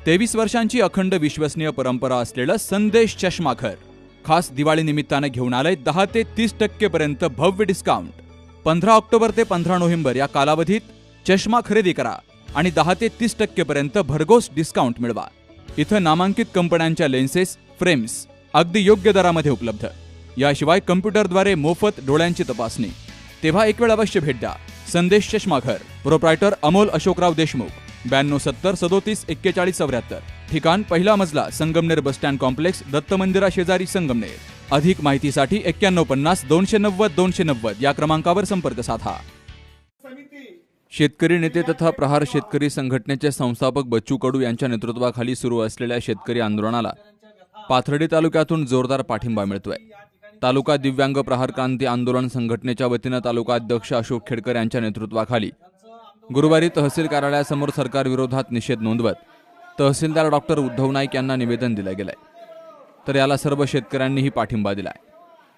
23 वर्षांची अखंड विश्वसनीय परंपरा असलेलं संदेश चष्माघर खास दिवाळी निमित्ताने घेऊन आलंय 10 ते 30% पर्यंत भव्य डिस्काउंट। 15 ऑक्टोबर ते 15 नोव्हेंबर या कालावधीत चष्मा खरेदी करा आणि 10 ते 30% पर्यंत भरघोस डिस्काउंट मिळवा। इथं नामांकित कंपन्यांच्या लेन्सेस, फ्रेम्स अगदी योग्य दरामध्ये उपलब्ध। याशिवाय कम्प्युटरद्वारे मोफत डोळ्यांची तपासणी। तेव्हा एक वेळ अवश्य भेट द्या। संदेश चष्माघर, प्रोप्रायटर अमोल अशोकराव देशमुख, 92 70 37 41 74। ठिकाण पहिला मजला, Sangamner bus stand complex, Datta मंदिरा शेजारी, संगमनेर। अधिक माहितीसाठी 9150 290 290 या क्रमांकावर संपर्क साधा। शेतकरी नेते तथा प्रहार शेतकरी संघटनेचे संस्थापक बच्चू कडू यांच्या नेतृत्वाखाली सुरू असलेल्या शेतकरी आंदोलनाला पाथर्डी तालुक्यातून जोरदार पाठिंबा मिळतोय। तालुका दिव्यांग प्रहार क्रांती आंदोलन संघटनेच्या वतीनं तालुका अध्यक्ष अशोक खेडकर यांच्या नेतृत्वाखाली गुरुवारी तहसील कार्यालयासमोर सरकार विरोधात निषेध नोंदवत तहसीलदार डॉक्टर उद्धव नाईक यांना निवेदन दिलं गेलंय। तर याला सर्व शेतकऱ्यांनीही पाठिंबा दिलाय।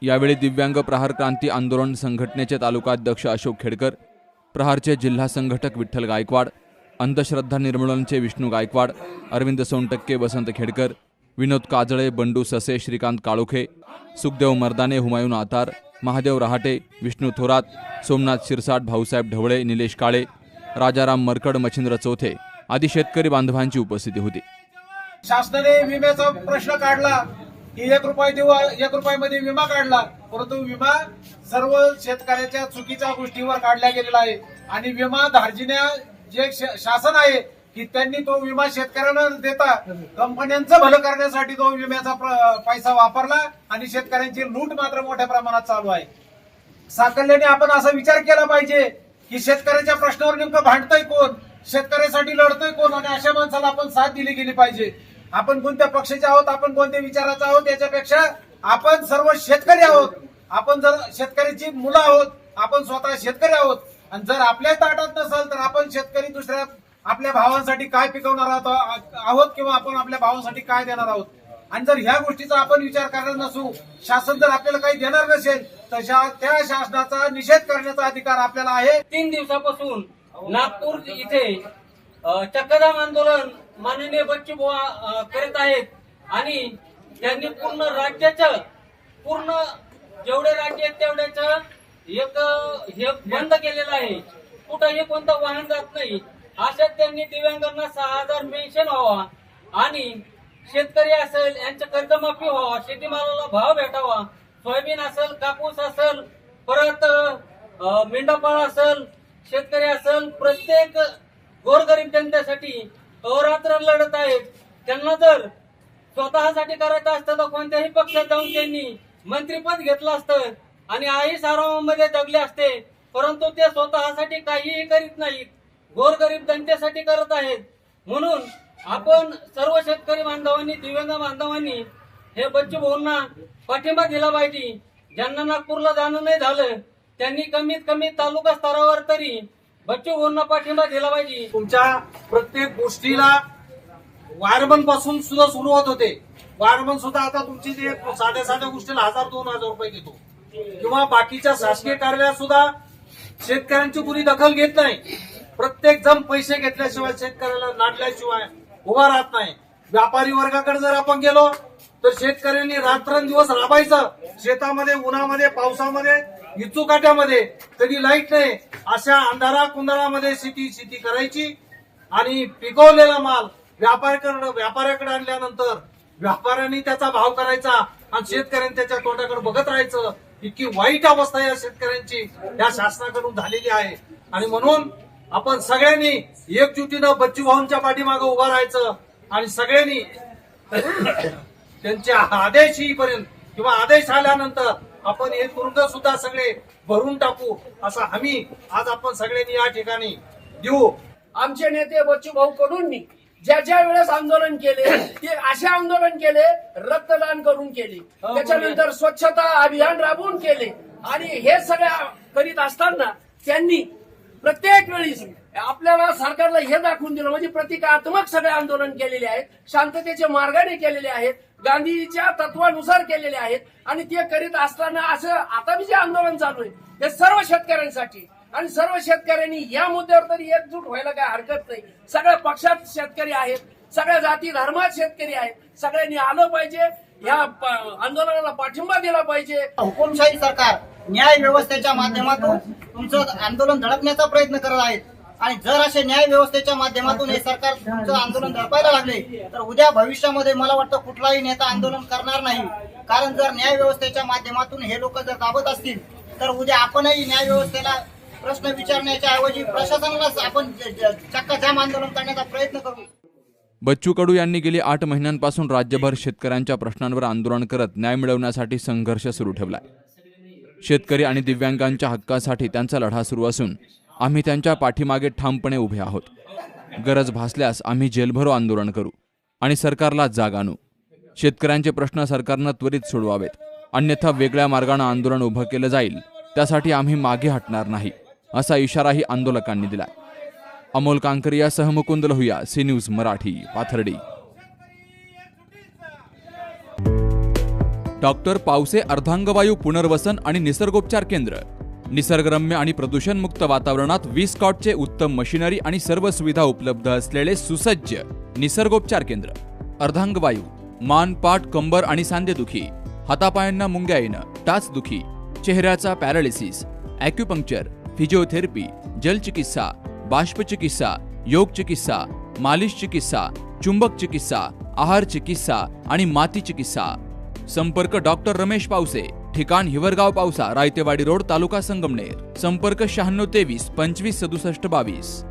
यावेळी दिव्यांग प्रहार क्रांती आंदोलन संघटनेचे तालुका अध्यक्ष अशोक खेडकर, प्रहारचे जिल्हा संघटक विठ्ठल गायकवाड, अंधश्रद्धा निर्मूलनचे विष्णू गायकवाड, अरविंद सोनटक्के, वसंत खेडकर, विनोद काजळे, बंडू ससे, श्रीकांत काळोखे, सुखदेव मर्दाने, हुमायून आतार, महादेव रहाटे, विष्णू थोरात, सोमनाथ शिरसाट, भाऊसाहेब ढवळे, निलेश काळे, राजाराम मरकड, मच्छिंद्र चौथे आदी शेतकरी बांधवांची उपस्थिती होती। शासनाने विम्याचा प्रश्न काढला की 1 रुपया देऊ, 1 रुपयामध्ये विमा काढला, परंतु विमा सर्व शेतकऱ्याच्या चुकीच्या गोष्टीवर काढला गेलेला आहे। आणि विमा धारजिन्या जे शासन आहे की त्यांनी तो विमा शेतकऱ्यांना देता कंपन्यांचं भलं करण्यासाठी तो विम्याचा पैसा वापरला आणि शेतकऱ्यांची लूट मात्र मोठ्या प्रमाणात चालू आहे। साकल्याने आपण असा विचार केला पाहिजे की शेतकऱ्याच्या प्रश्नावर नेमकं भांडतोय कोण, शेतकऱ्यासाठी लढतोय कोण, आणि अशा माणसाला आपण साथ दिली गेली पाहिजे। आपण कोणत्या पक्षाचे आहोत, आपण कोणत्या विचाराचा आहोत याच्यापेक्षा आपण सर्व शेतकरी आहोत। आपण जर शेतकऱ्याची मुलं आहोत, आपण स्वतः शेतकरी आहोत। आणि जर आपल्या ताटात नसेल तर आपण शेतकरी दुसऱ्या आपल्या भावांसाठी काय पिकवणार आहोत किंवा आपण आपल्या भावांसाठी काय देणार आहोत। आणि जर ह्या गोष्टीचा आपण विचार करणार नसू, शासन जर आपल्याला काही देणार नसेल तर त्या शासनाचा निषेध करण्याचा अधिकार आपल्याला आहे। 3 दिवसापासून नागपूर इथे चक्काजाम आंदोलन माननीय बच्चू बुवा करत आहेत आणि त्यांनी पूर्ण राज्याचं जेवढे राज्य आहेत तेवढ्याचं हे बंद केलेलं आहे। कुठंही कोणतं वाहन जात नाही। अशात त्यांनी दिव्यांगांना 6000 पेन्शन व्हावा आणि शेतकरी असेल यांचं कर्जमाफी व्हावा, शेतीमालाला भाव भेटावा, सोयाबीन असेल, कापूस असेल, परत मेंढापाळ असेल, शेतकरी असेल, प्रत्येक गोरगरीब जनतेसाठी अहोरात्र लढत आहेत। त्यांना जर स्वतःसाठी करायचं असतं तर कोणत्याही पक्षात जाऊन त्यांनी मंत्रीपद घेतलं असतं आणि आई सारामध्ये जगले असते, परंतु ते स्वतःसाठी काहीही करीत नाहीत, गोरगरीब जनतेसाठी करत आहेत। म्हणून आपण सर्व शेतकरी बांधवांनी, दिव्यांग बांधवांनी हे बच्चू भाऊंना पाठिंबा दिला पाहिजे। ज्यांना नागपूरला जाणं नाही झालं त्यांनी कमीत कमी तालुका स्तरावर तरी बच्चू भाऊंना पाठिंबा दिला पाहिजे। तुमच्या प्रत्येक गोष्टीला वायरमन पासून सुद्धा सुरुवात होते। वायरमन सुद्धा आता तुमची जे साध्या गोष्टीला 1000-2000 रुपये घेतो किंवा बाकीच्या शासकीय कार्यालयात सुद्धा शेतकऱ्यांची कुणी दखल घेत नाही। प्रत्येक जण पैसे घेतल्याशिवाय शेतकऱ्याला नाडल्याशिवाय उभा राहत नाही। व्यापारी वर्गाकडे जर आपण गेलो तर शेतकऱ्यांनी रात्रंदिवस राबायचं, शेतामध्ये, उन्हामध्ये, पावसामध्ये, इचुकाट्यामध्ये, कधी लाईट नाही, अशा अंधारा कुंदरामध्ये शेती करायची आणि पिकवलेला माल व्यापाऱ्याकडे आणल्यानंतर व्यापाऱ्यांनी त्याचा भाव करायचा आणि शेतकऱ्यांनी त्याच्या तोंडाकडे बघत राहायचं। इतकी वाईट अवस्था या शेतकऱ्यांची या शासनाकडून झालेली आहे। आणि म्हणून आपण सगळ्यांनी एकजुटीनं बच्चू भाऊंच्या पाठीमागे उभं राहायचं आणि सगळ्यांनी त्यांच्या आदेश येईपर्यंत किंवा आदेश आल्यानंतर आपण हे तुरुंग सुद्धा सगळे भरून टाकू असा हमी आज आपण सगळ्यांनी या ठिकाणी देऊ। आमचे नेते बच्चू भाऊ कडूंनी ज्या वेळेस आंदोलन केले ते असे आंदोलन केले, रक्तदान करून केले, त्याच्यानंतर स्वच्छता अभियान राबवून केले आणि हे सगळ्या करीत असताना त्यांनी प्रत्येक वेळी आपल्याला सरकारला हे दाखवून दिलं म्हणजे प्रतिकात्मक सगळे आंदोलन केलेले आहेत, शांततेच्या मार्गाने केलेले आहेत, गांधीजीच्या तत्वानुसार केलेले आहेत। आणि ते करीत असताना असं आता जे आंदोलन चालू आहे ते सर्व शेतकऱ्यांसाठी आणि सर्व शेतकऱ्यांनी या मुद्द्यावर तरी एकजूट व्हायला काय हरकत नाही। सगळ्या पक्षात शेतकरी आहेत, सगळ्या जाती धर्मात शेतकरी आहेत. सगळ्यांनी आलं पाहिजे, या आंदोलनाला पाठिंबा दिला पाहिजे. हुकुमशाही सरकार न्याय व्यवस्थेच्या माध्यमातून तुमचं आंदोलन धडकण्याचा प्रयत्न करत आहेत आणि जर असे न्याय व्यवस्थेच्या माध्यमातून हे सरकार तुमचं आंदोलन धडपायला लागले तर उद्या भविष्यामध्ये मला वाटतं कुठलाही नेता आंदोलन करणार नाही. कारण जर न्याय व्यवस्थेच्या माध्यमातून हे लोक जर दाबत असतील तर उद्या आपणही न्याय व्यवस्थेला प्रश्न विचारण्याच्या ऐवजी प्रशासनालाच आपण चक्काजाम आंदोलन करण्याचा प्रयत्न करू. बच्चू कडू यांनी गेली 8 महिन्यांपासून राज्यभर शेतकऱ्यांच्या प्रश्नांवर आंदोलन करत न्याय मिळवण्यासाठी संघर्ष सुरू ठेवलाय. शेतकरी आणि दिव्यांगांच्या हक्कासाठी त्यांचा लढा सुरू असून आम्ही त्यांच्या पाठीमागे ठामपणे उभे आहोत. गरज भासल्यास आम्ही जेलभरो आंदोलन करू आणि सरकारला जाग आणू. शेतकऱ्यांचे प्रश्न सरकारनं त्वरित सोडवावेत, अन्यथा वेगळ्या मार्गानं आंदोलन उभं केलं जाईल. त्यासाठी आम्ही मागे हटणार नाही, असा इशाराही आंदोलकांनी दिला. अमोल कांकरियासह Mukund Lohia, C news Marathi, Pathardi. Doctor Pawase अर्धांगवायू पुनर्वसन आणि निसर्गोपचार केंद्र. निसर्गरम्य आणि प्रदूषणमुक्त वातावरणात 20 कॉटचे उत्तम मशिनरी आणि सर्व सुविधा उपलब्ध असलेले सुसज्ज निसर्गोपचार केंद्र. अर्धांगवायू, मान, पाठ, कंबर आणि सांधेदुखी, हातापायांना मुंग्या येणं, टाचदुखी, चेहऱ्याचा पॅरालिसिस, ॲक्युपंक्चर, फिजिओथेरपी, जलचिकित्सा, बाष्पचिकित्सा, योग चिकित्सा, मालिश चिकित्सा, चुंबक चिकित्सा, आहार चिकित्सा आणि माती चिकित्सा. संपर्क डॉक्टर रमेश पावसे, ठिकाण हिवरगाव पावसा, रायतेवाडी रोड, तालुका संगमनेर. संपर्क 96 23 25 67 22.